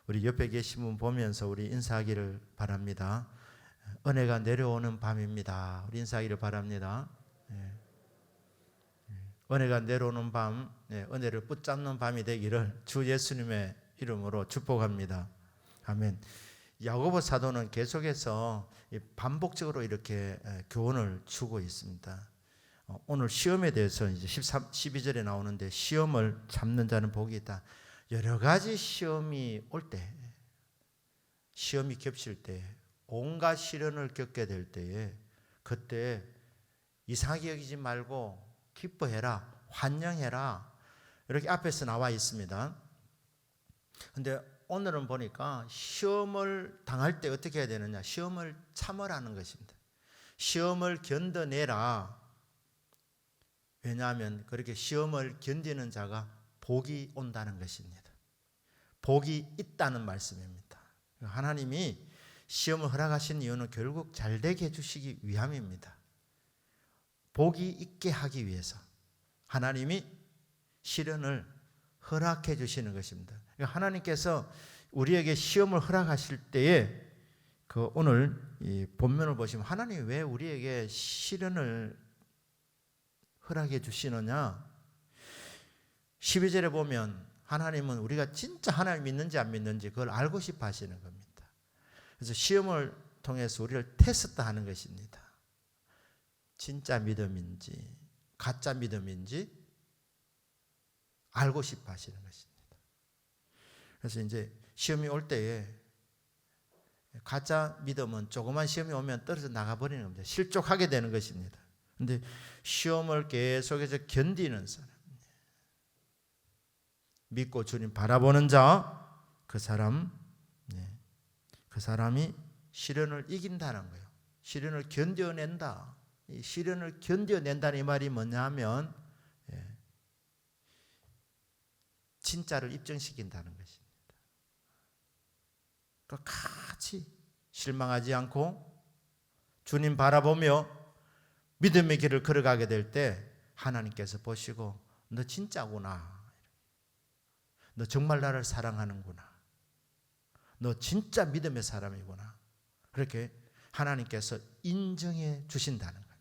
우리 옆에 계신 분 보면서 우리 인사하기를 바랍니다. 은혜가 내려오는 밤입니다. 우리 인사하기를 바랍니다. 은혜가 내려오는 밤, 은혜를 붙잡는 밤이 되기를 주 예수님의 이름으로 축복합니다. 아멘. 야고보 사도는 계속해서 반복적으로 이렇게 교훈을 주고 있습니다. 오늘 시험에 대해서 이제 12절에 나오는데, 시험을 참는 자는 복이 있다. 여러 가지 시험이 올 때, 시험이 겹칠 때, 온갖 시련을 겪게 될 때에, 그때 이상하게 여기지 말고 기뻐해라, 환영해라, 이렇게 앞에서 나와 있습니다. 근데 오늘은 보니까 시험을 당할 때 어떻게 해야 되느냐, 시험을 참으라는 것입니다. 시험을 견뎌내라. 왜냐하면 그렇게 시험을 견디는 자가 복이 온다는 것입니다. 복이 있다는 말씀입니다. 하나님이 시험을 허락하신 이유는 결국 잘되게 해주시기 위함입니다. 복이 있게 하기 위해서 하나님이 시련을 허락해 주시는 것입니다. 하나님께서 우리에게 시험을 허락하실 때에 오늘 이 본문을 보시면 하나님이 왜 우리에게 시련을 허락해 주시느냐, 12절에 보면 하나님은 우리가 진짜 하나님 믿는지 안 믿는지 그걸 알고 싶어 하시는 겁니다. 그래서 시험을 통해서 우리를 테스트하는 것입니다. 진짜 믿음인지 가짜 믿음인지 알고 싶어 하시는 것입니다. 그래서 이제 시험이 올 때에 가짜 믿음은 조그만 시험이 오면 떨어져 나가버리는 겁니다. 실족하게 되는 것입니다. 그런데 시험을 계속해서 견디는 사람, 믿고 주님 바라보는 자, 그 사람이 시련을 이긴다는 거예요. 시련을 견뎌낸다. 이 시련을 견뎌낸다는 이 말이 뭐냐 하면 진짜를 입증시킨다는 것입니다. 그러니까 같이 실망하지 않고 주님 바라보며 믿음의 길을 걸어가게 될 때 하나님께서 보시고, 너 진짜구나, 너 정말 나를 사랑하는구나, 너 진짜 믿음의 사람이구나, 그렇게 하나님께서 인정해 주신다는 겁니다.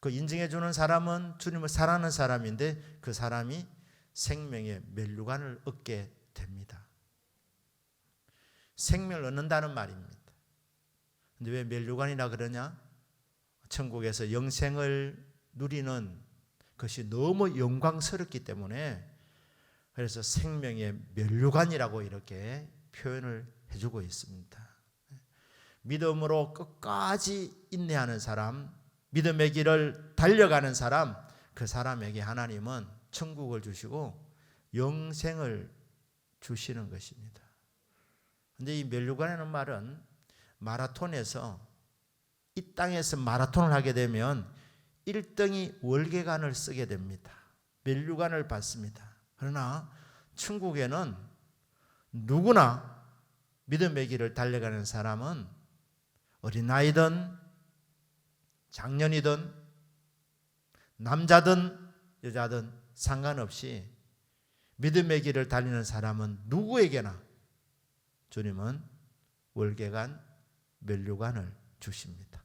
그 인정해 주는 사람은 주님을 사랑하는 사람인데, 그 사람이 생명의 면류관을 얻게 됩니다. 생명을 얻는다는 말입니다. 근데 왜 면류관이라 그러냐? 천국에서 영생을 누리는 것이 너무 영광스럽기 때문에, 그래서 생명의 면류관이라고 이렇게 표현을 해주고 있습니다. 믿음으로 끝까지 인내하는 사람, 믿음의 길을 달려가는 사람, 그 사람에게 하나님은 천국을 주시고 영생을 주시는 것입니다. 그런데 이 면류관이라는 말은 마라톤에서, 이 땅에서 마라톤을 하게 되면 1등이 월계관을 쓰게 됩니다. 면류관을 받습니다. 그러나 천국에는 누구나 믿음의 길을 달려가는 사람은 어린아이든 장년이든 남자든 여자든 상관없이 믿음의 길을 달리는 사람은 누구에게나 주님은 월계관, 면류관을 주십니다.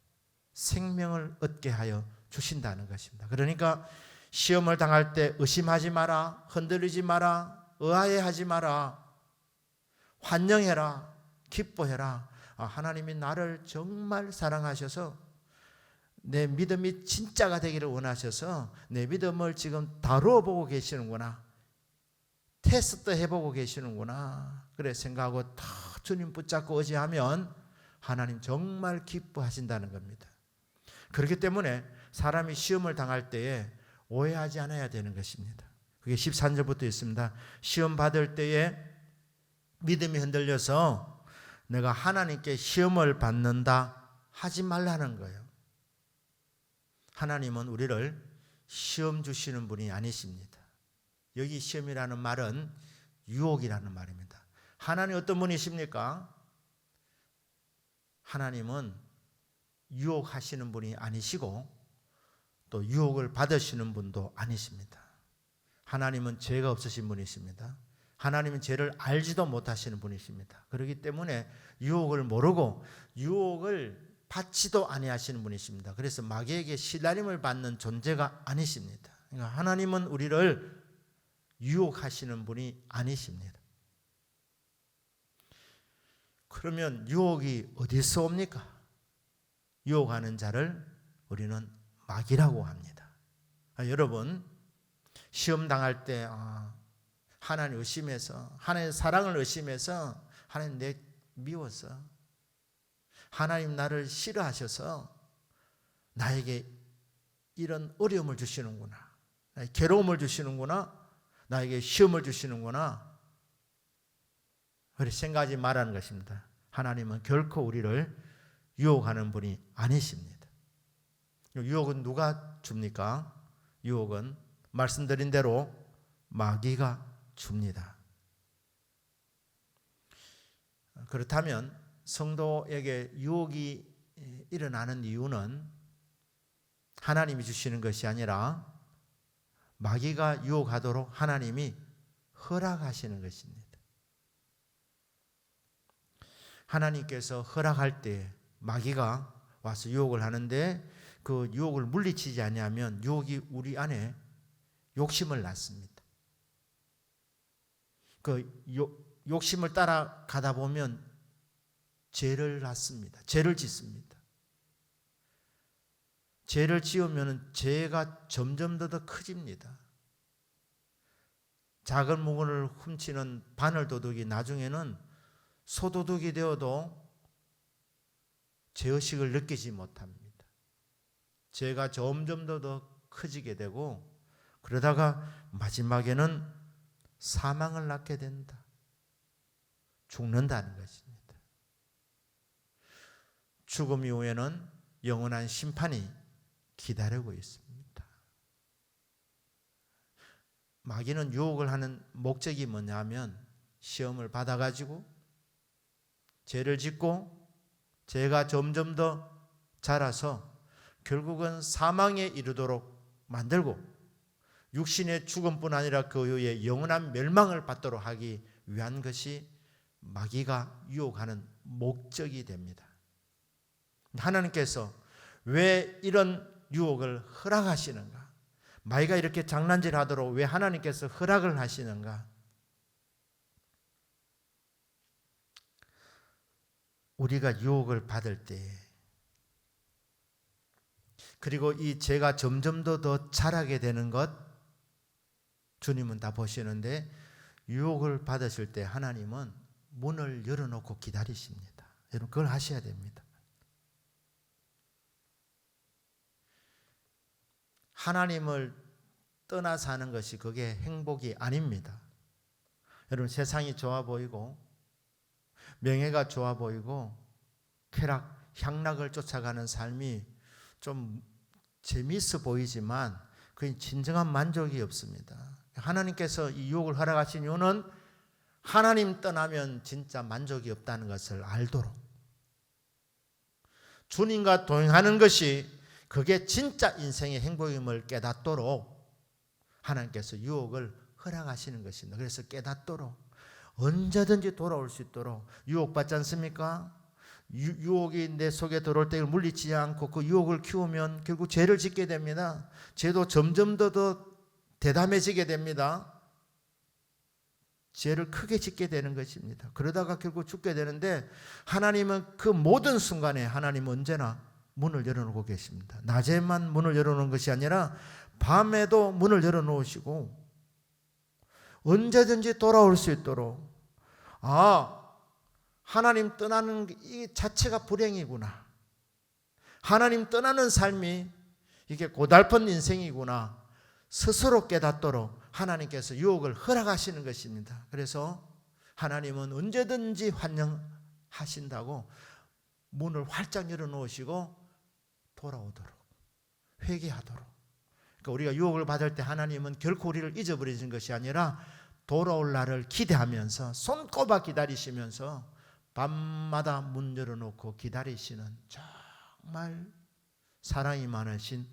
생명을 얻게 하여 주신다는 것입니다. 그러니까 시험을 당할 때 의심하지 마라, 흔들리지 마라, 의아해하지 마라, 환영해라, 기뻐해라. 하나님이 나를 정말 사랑하셔서 내 믿음이 진짜가 되기를 원하셔서 내 믿음을 지금 다루어 보고 계시는구나, 테스트 해보고 계시는구나, 그래 생각하고 다 주님 붙잡고 의지하면 하나님 정말 기뻐하신다는 겁니다. 그렇기 때문에 사람이 시험을 당할 때에 오해하지 않아야 되는 것입니다. 그게 13절부터 있습니다. 시험 받을 때에 믿음이 흔들려서 내가 하나님께 시험을 받는다 하지 말라는 거예요. 하나님은 우리를 시험 주시는 분이 아니십니다. 여기 시험이라는 말은 유혹이라는 말입니다. 하나님 어떤 분이십니까? 하나님은 유혹하시는 분이 아니시고 또 유혹을 받으시는 분도 아니십니다. 하나님은 죄가 없으신 분이십니다. 하나님은 죄를 알지도 못하시는 분이십니다. 그렇기 때문에 유혹을 모르고 유혹을 받지도 아니하시는 분이십니다. 그래서 마귀에게 시달림을 받는 존재가 아니십니다. 그러니까 하나님은 우리를 유혹하시는 분이 아니십니다. 그러면 유혹이 어디서 옵니까? 유혹하는 자를 우리는 마귀라고 합니다. 여러분, 시험 당할 때 하나님 의심해서, 하나님의 사랑을 의심해서, 하나님 내 미워서, 하나님 나를 싫어하셔서 나에게 이런 어려움을 주시는구나, 나에게 괴로움을 주시는구나, 나에게 시험을 주시는구나, 그렇게 생각하지 말라는 것입니다. 하나님은 결코 우리를 유혹하는 분이 아니십니다. 유혹은 누가 줍니까? 유혹은 말씀드린 대로 마귀가 줍니다. 그렇다면 성도에게 유혹이 일어나는 이유는 하나님이 주시는 것이 아니라 마귀가 유혹하도록 하나님이 허락하시는 것입니다. 하나님께서 허락할 때 마귀가 와서 유혹을 하는데 그 유혹을 물리치지 아니하면 유혹이 우리 안에 욕심을 낳습니다. 그 욕심을 따라가다 보면 죄를 낳습니다. 죄를 짓습니다. 죄를 지으면 죄가 점점 더 커집니다. 작은 물건을 훔치는 바늘도둑이 나중에는 소도둑이 되어도 죄의식을 느끼지 못합니다. 죄가 점점 더 커지게 되고 그러다가 마지막에는 사망을 낳게 된다. 죽는다는 것입니다. 죽음 이후에는 영원한 심판이 기다리고 있습니다. 마귀는 유혹을 하는 목적이 뭐냐면 시험을 받아가지고 죄를 짓고 죄가 점점 더 자라서 결국은 사망에 이르도록 만들고 육신의 죽음뿐 아니라 그 이후에 영원한 멸망을 받도록 하기 위한 것이 마귀가 유혹하는 목적이 됩니다. 하나님께서 왜 이런 유혹을 허락하시는가? 마귀가 이렇게 장난질하도록 왜 하나님께서 허락을 하시는가? 우리가 유혹을 받을 때 그리고 이 죄가 점점 더 자라게 되는 것 주님은 다 보시는데 유혹을 받으실 때 하나님은 문을 열어놓고 기다리십니다. 여러분 그걸 하셔야 됩니다. 하나님을 떠나 사는 것이 그게 행복이 아닙니다. 여러분 세상이 좋아 보이고 명예가 좋아 보이고 쾌락, 향락을 쫓아가는 삶이 좀 재미있어 보이지만 그게 진정한 만족이 없습니다. 하나님께서 이 유혹을 허락하신 이유는 하나님 떠나면 진짜 만족이 없다는 것을 알도록 주님과 동행하는 것이 그게 진짜 인생의 행복임을 깨닫도록 하나님께서 유혹을 허락하시는 것입니다. 그래서 깨닫도록 언제든지 돌아올 수 있도록 유혹받지 않습니까? 유혹이 내 속에 들어올 때 물리치지 않고 그 유혹을 키우면 결국 죄를 짓게 됩니다. 죄도 점점 더 대담해지게 됩니다. 죄를 크게 짓게 되는 것입니다. 그러다가 결국 죽게 되는데 하나님은 그 모든 순간에 하나님은 언제나 문을 열어놓고 계십니다. 낮에만 문을 열어놓은 것이 아니라 밤에도 문을 열어놓으시고 언제든지 돌아올 수 있도록 하나님 떠나는 이 자체가 불행이구나. 하나님 떠나는 삶이 이게 고달픈 인생이구나. 스스로 깨닫도록 하나님께서 유혹을 허락하시는 것입니다. 그래서 하나님은 언제든지 환영하신다고 문을 활짝 열어놓으시고 돌아오도록 회개하도록. 그러니까 우리가 유혹을 받을 때 하나님은 결코 우리를 잊어버리는 것이 아니라 돌아올 날을 기대하면서 손꼽아 기다리시면서 밤마다 문 열어놓고 기다리시는 정말 사랑이 많으신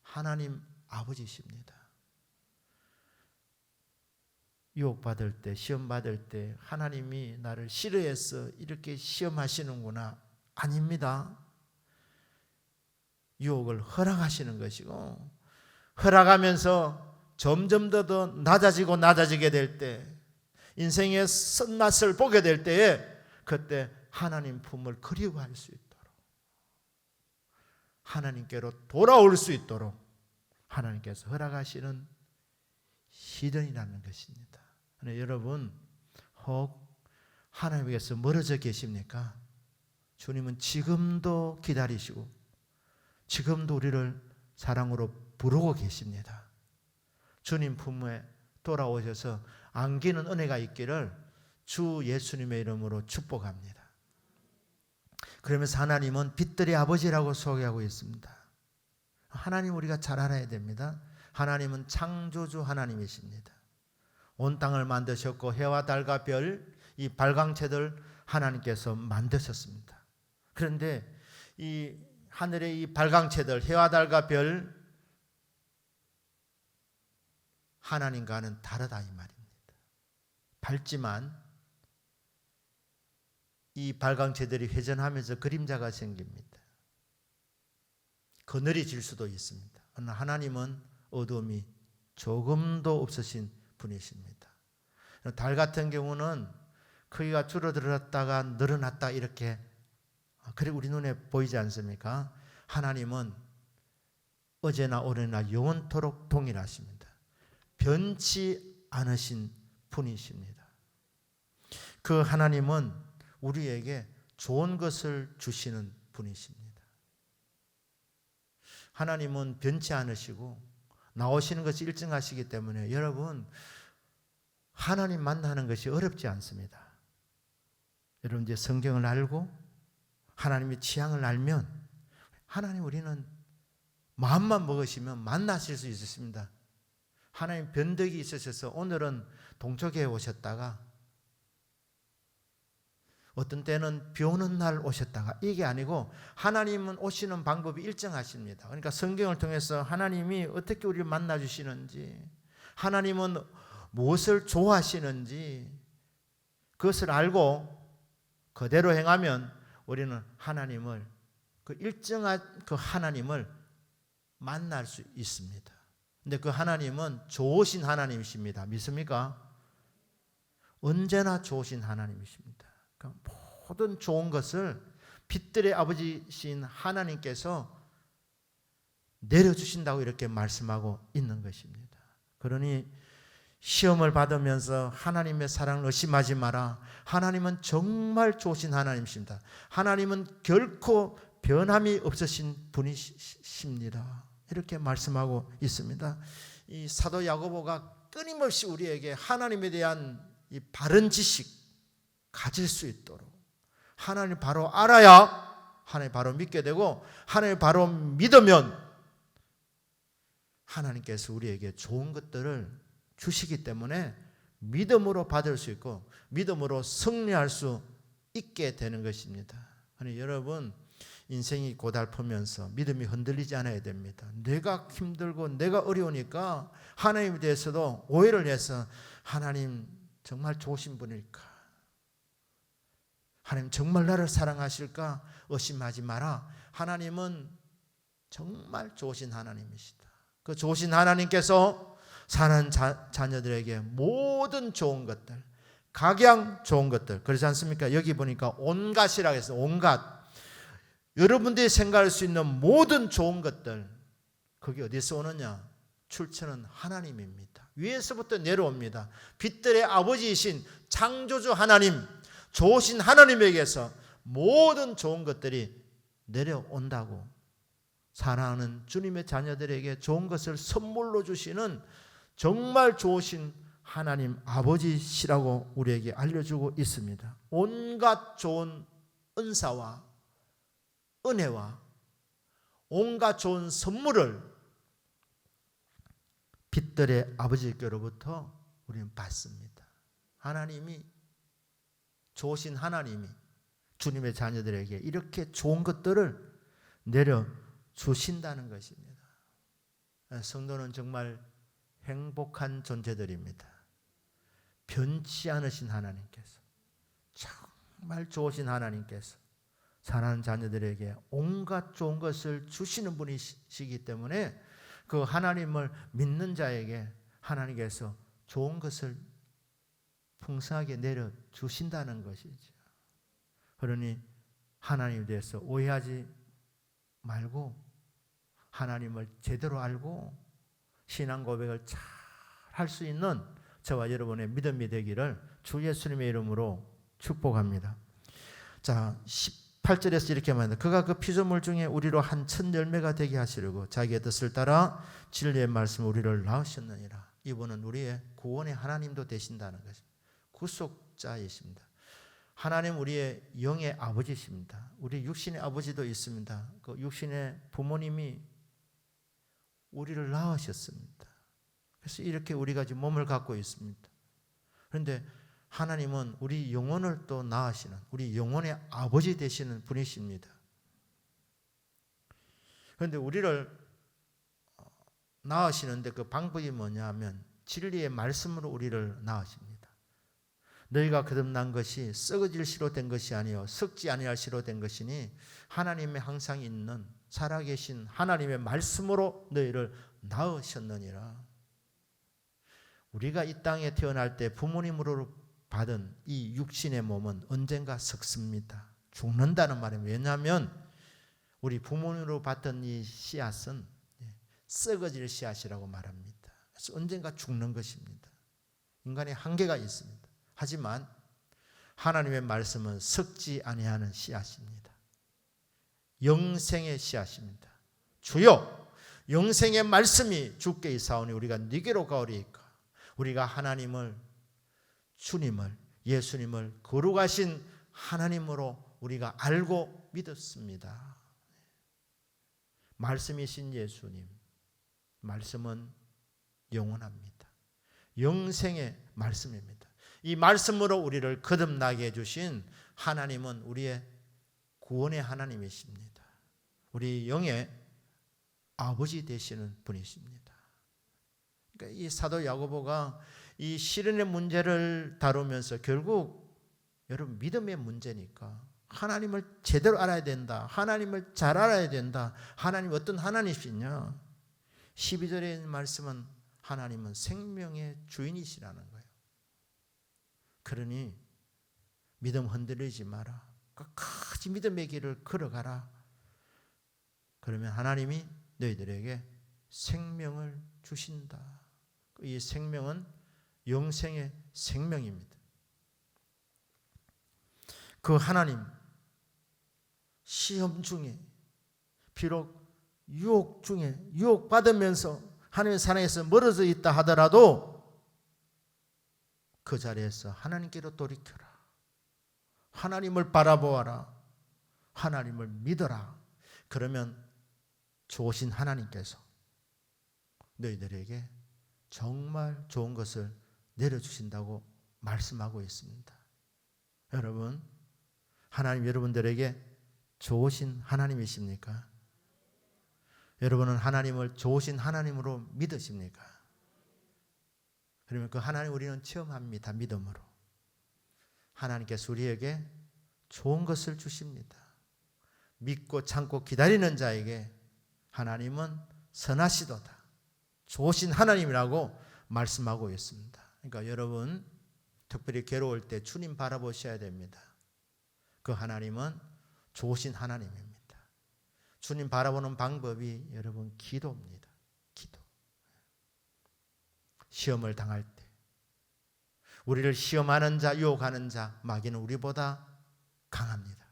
하나님 아버지십니다. 유혹받을 때, 시험받을 때 하나님이 나를 싫어해서 이렇게 시험하시는구나. 아닙니다. 유혹을 허락하시는 것이고, 허락하면서 점점 더 낮아지게 될 때, 인생의 쓴맛을 보게 될 때에 그때 하나님 품을 그리워할 수 있도록, 하나님께로 돌아올 수 있도록 하나님께서 허락하시는 시련이라는 것입니다. 여러분, 혹 하나님께서 멀어져 계십니까? 주님은 지금도 기다리시고 지금도 우리를 사랑으로 부르고 계십니다. 주님 품에 돌아오셔서 안기는 은혜가 있기를 주 예수님의 이름으로 축복합니다. 그러면서 하나님은 빛들의 아버지라고 소개하고 있습니다. 하나님 우리가 잘 알아야 됩니다. 하나님은 창조주 하나님이십니다. 온 땅을 만드셨고 해와 달과 별, 이 발광체들 하나님께서 만드셨습니다. 그런데 이 하늘의 이 발광체들, 해와 달과 별, 하나님과는 다르다 이 말입니다. 밝지만 이 발광체들이 회전하면서 그림자가 생깁니다. 그늘이 질 수도 있습니다. 그러나 하나님은 어둠이 조금도 없으신 분이십니다. 달 같은 경우는 크기가 줄어들었다가 늘어났다 이렇게 그리고 우리 눈에 보이지 않습니까? 하나님은 어제나 오늘이나 영원토록 동일하십니다. 변치 않으신 분이십니다. 그 하나님은 우리에게 좋은 것을 주시는 분이십니다. 하나님은 변치 않으시고 나오시는 것이 일정하시기 때문에 여러분, 하나님 만나는 것이 어렵지 않습니다. 여러분 이제 성경을 알고 하나님의 취향을 알면 하나님 우리는 마음만 먹으시면 만나실 수 있습니다. 하나님 변덕이 있으셔서 오늘은 동쪽에 오셨다가 어떤 때는 비 오는 날 오셨다가 이게 아니고 하나님은 오시는 방법이 일정하십니다. 그러니까 성경을 통해서 하나님이 어떻게 우리를 만나주시는지, 하나님은 무엇을 좋아하시는지 그것을 알고 그대로 행하면 우리는 하나님을, 그 일정한 그 하나님을 만날 수 있습니다. 근데 그 하나님은 좋으신 하나님이십니다. 믿습니까? 언제나 좋으신 하나님이십니다. 그러니까 모든 좋은 것을 빛들의 아버지신 하나님께서 내려주신다고 이렇게 말씀하고 있는 것입니다. 그러니 시험을 받으면서 하나님의 사랑을 의심하지 마라. 하나님은 정말 좋으신 하나님이십니다. 하나님은 결코 변함이 없으신 분이십니다. 이렇게 말씀하고 있습니다. 이 사도 야고보가 끊임없이 우리에게 하나님에 대한 이 바른 지식 가질 수 있도록, 하나님 바로 알아야 하나님 바로 믿게 되고, 하나님 바로 믿으면 하나님께서 우리에게 좋은 것들을 주시기 때문에 믿음으로 받을 수 있고 믿음으로 승리할 수 있게 되는 것입니다. 아니 여러분, 인생이 고달프면서 믿음이 흔들리지 않아야 됩니다. 내가 힘들고 내가 어려우니까 하나님에 대해서도 오해를 해서 하나님 정말 좋으신 분일까? 하나님 정말 나를 사랑하실까? 의심하지 마라. 하나님은 정말 좋으신 하나님이시다. 그 좋으신 하나님께서 사는 자녀들에게 모든 좋은 것들, 각양 좋은 것들, 그렇지 않습니까? 여기 보니까 온갖이라고 했어요. 온갖. 여러분들이 생각할 수 있는 모든 좋은 것들, 그게 어디서 오느냐? 출처는 하나님입니다. 위에서부터 내려옵니다. 빛들의 아버지이신 창조주 하나님, 좋으신 하나님에게서 모든 좋은 것들이 내려온다고, 사랑하는 주님의 자녀들에게 좋은 것을 선물로 주시는 정말 좋으신 하나님 아버지시라고 우리에게 알려주고 있습니다. 온갖 좋은 은사와 은혜와 온갖 좋은 선물을 빛들의 아버지께로부터 우리는 받습니다. 하나님이, 좋으신 하나님이 주님의 자녀들에게 이렇게 좋은 것들을 내려주신다는 것입니다. 성도는 정말 행복한 존재들입니다. 변치 않으신 하나님께서, 정말 좋으신 하나님께서 사랑하는 자녀들에게 온갖 좋은 것을 주시는 분이시기 때문에 그 하나님을 믿는 자에게 하나님께서 좋은 것을 풍성하게 내려주신다는 것이죠. 그러니 하나님에 대해서 오해하지 말고 하나님을 제대로 알고 신앙 고백을 잘 할 수 있는 저와 여러분의 믿음이 되기를 주 예수님의 이름으로 축복합니다. 자, 18절에서 이렇게 말합니다. 그가 그 피조물 중에 우리로 한 첫 열매가 되게 하시려고 자기의 뜻을 따라 진리의 말씀으로 우리를 낳으셨느니라. 이분은 우리의 구원의 하나님도 되신다는 것입니다. 구속자이십니다. 하나님 우리의 영의 아버지십니다. 우리 육신의 아버지도 있습니다. 그 육신의 부모님이 우리를 낳으셨습니다. 그래서 이렇게 우리가 지금 몸을 갖고 있습니다. 그런데 하나님은 우리 영혼을 또 낳으시는, 우리 영혼의 아버지 되시는 분이십니다. 그런데 우리를 낳으시는데 그 방법이 뭐냐 하면 진리의 말씀으로 우리를 낳으십니다. 너희가 거듭난 것이 썩어질 씨로 된 것이 아니요 썩지 아니할 씨로 된 것이니 하나님의 항상 있는 살아계신 하나님의 말씀으로 너희를 낳으셨느니라. 우리가 이 땅에 태어날 때 부모님으로 받은 이 육신의 몸은 언젠가 썩습니다. 죽는다는 말입니다. 왜냐하면 우리 부모님으로 받던 이 씨앗은 썩어질 씨앗이라고 말합니다. 그래서 언젠가 죽는 것입니다. 인간의 한계가 있습니다. 하지만 하나님의 말씀은 썩지 아니하는 씨앗입니다. 영생의 씨앗입니다. 주여 영생의 말씀이 주께 있사오니 우리가 네게로 가오리이까. 우리가 하나님을, 주님을, 예수님을 거룩하신 하나님으로 우리가 알고 믿었습니다. 말씀이신 예수님, 말씀은 영원합니다. 영생의 말씀입니다. 이 말씀으로 우리를 거듭나게 해주신 하나님은 우리의 구원의 하나님이십니다. 우리 영의 아버지 되시는 분이십니다. 그러니까 이 사도 야고보가 이 시련의 문제를 다루면서 결국 여러분 믿음의 문제니까 하나님을 제대로 알아야 된다. 하나님을 잘 알아야 된다. 하나님 어떤 하나님이시냐? 12절의 말씀은 하나님은 생명의 주인이시라는 거예요. 그러니 믿음 흔들리지 마라. 끝까지 믿음의 길을 걸어가라. 그러면 하나님이 너희들에게 생명을 주신다. 이 생명은 영생의 생명입니다. 그 하나님 시험 중에 비록 유혹 중에 유혹받으면서 하나님의 사랑에서 멀어져 있다 하더라도 그 자리에서 하나님께로 돌이켜라. 하나님을 바라보아라. 하나님을 믿어라. 그러면 좋으신 하나님께서 너희들에게 정말 좋은 것을 내려주신다고 말씀하고 있습니다. 여러분, 하나님 여러분들에게 좋으신 하나님이십니까? 여러분은 하나님을 좋으신 하나님으로 믿으십니까? 그러면 그 하나님 우리는 체험합니다. 믿음으로. 하나님께서 우리에게 좋은 것을 주십니다. 믿고 참고 기다리는 자에게 하나님은 선하시도다. 좋으신 하나님이라고 말씀하고 있습니다. 그러니까 여러분 특별히 괴로울 때 주님 바라보셔야 됩니다. 그 하나님은 좋으신 하나님입니다. 주님 바라보는 방법이 여러분 기도입니다. 기도. 시험을 당할 때 우리를 시험하는 자, 유혹하는 자, 마귀는 우리보다 강합니다.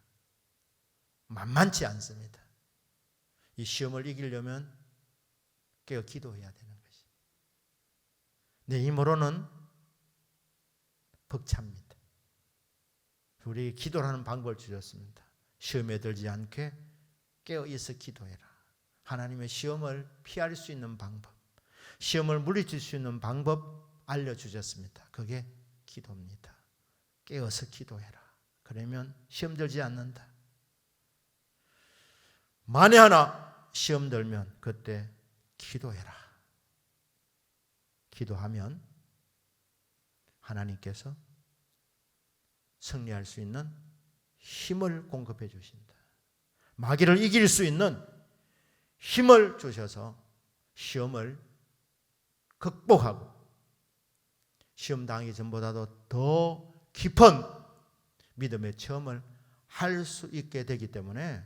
만만치 않습니다. 이 시험을 이기려면 깨어 기도해야 되는 것이. 내 힘으로는 벅찹니다. 우리 기도라는 방법을 주셨습니다. 시험에 들지 않게 깨어 있어 기도해라. 하나님의 시험을 피할 수 있는 방법, 시험을 물리칠 수 있는 방법 알려주셨습니다. 그게 기도입니다. 깨어서 기도해라. 그러면 시험 들지 않는다. 만에 하나 시험 들면 그때 기도해라. 기도하면 하나님께서 승리할 수 있는 힘을 공급해 주신다. 마귀를 이길 수 있는 힘을 주셔서 시험을 극복하고 시험 당하기 전보다도 더 깊은 믿음의 체험을 할 수 있게 되기 때문에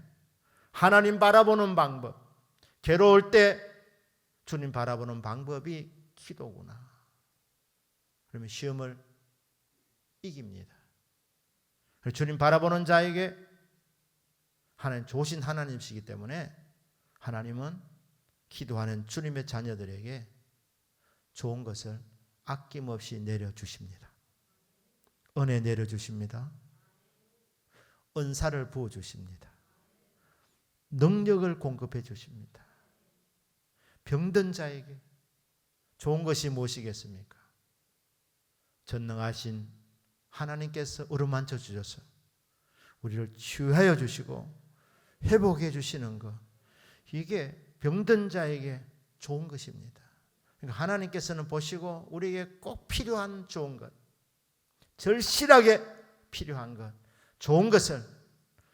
하나님 바라보는 방법, 괴로울 때 주님 바라보는 방법이 기도구나. 그러면 시험을 이깁니다. 주님 바라보는 자에게 하나님 좋으신 하나님이시기 때문에 하나님은 기도하는 주님의 자녀들에게 좋은 것을 아낌없이 내려주십니다. 은혜 내려주십니다. 은사를 부어주십니다. 능력을 공급해 주십니다. 병든 자에게 좋은 것이 무엇이겠습니까? 전능하신 하나님께서 어루만져 주셔서 우리를 치유하여 주시고 회복해 주시는 것, 이게 병든 자에게 좋은 것입니다. 그러니까 하나님께서는 보시고 우리에게 꼭 필요한 좋은 것, 절실하게 필요한 것, 좋은 것을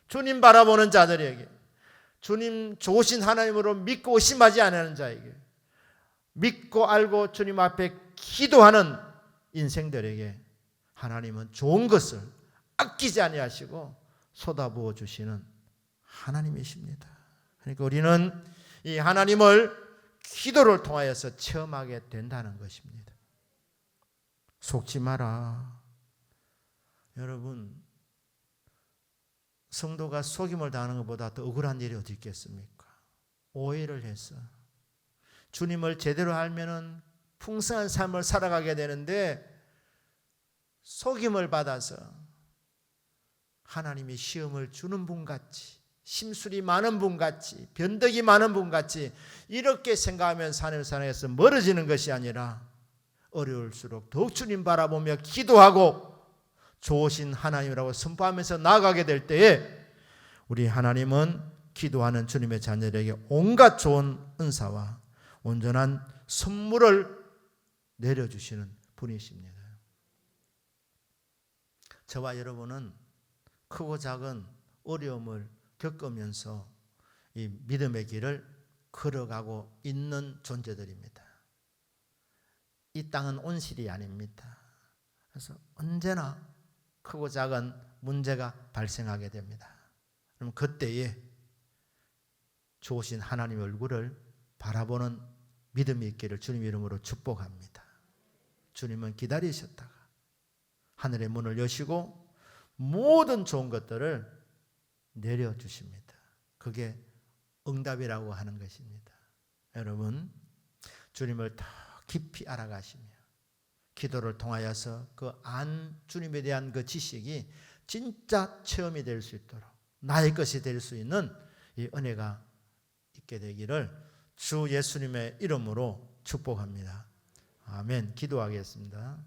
주님 바라보는 자들에게, 주님 좋으신 하나님으로 믿고 의심하지 않는 자에게, 믿고 알고 주님 앞에 기도하는 인생들에게 하나님은 좋은 것을 아끼지 아니하시고 쏟아부어 주시는 하나님이십니다. 그러니까 우리는 이 하나님을 기도를 통하여서 체험하게 된다는 것입니다. 속지 마라. 여러분, 성도가 속임을 당하는 것보다 더 억울한 일이 어디 있겠습니까? 오해를 해서 주님을 제대로 알면은 풍성한 삶을 살아가게 되는데 속임을 받아서 하나님이 시험을 주는 분 같이, 심술이 많은 분 같이, 변덕이 많은 분 같이 이렇게 생각하면서 하나님 사랑에서 멀어지는 것이 아니라 어려울수록 더욱 주님 바라보며 기도하고 좋으신 하나님이라고 선포하면서 나아가게 될 때에 우리 하나님은 기도하는 주님의 자녀들에게 온갖 좋은 은사와 온전한 선물을 내려주시는 분이십니다. 저와 여러분은 크고 작은 어려움을 겪으면서 이 믿음의 길을 걸어가고 있는 존재들입니다. 이 땅은 온실이 아닙니다. 그래서 언제나 크고 작은 문제가 발생하게 됩니다. 그럼 그때에 좋으신 하나님의 얼굴을 바라보는 믿음이 있기를 주님 이름으로 축복합니다. 주님은 기다리셨다가 하늘의 문을 여시고 모든 좋은 것들을 내려주십니다. 그게 응답이라고 하는 것입니다. 여러분, 주님을 더 깊이 알아가시며 기도를 통하여서 그 주님에 대한 그 지식이 진짜 체험이 될 수 있도록 나의 것이 될 수 있는 이 은혜가 있게 되기를 주 예수님의 이름으로 축복합니다. 아멘. 기도하겠습니다.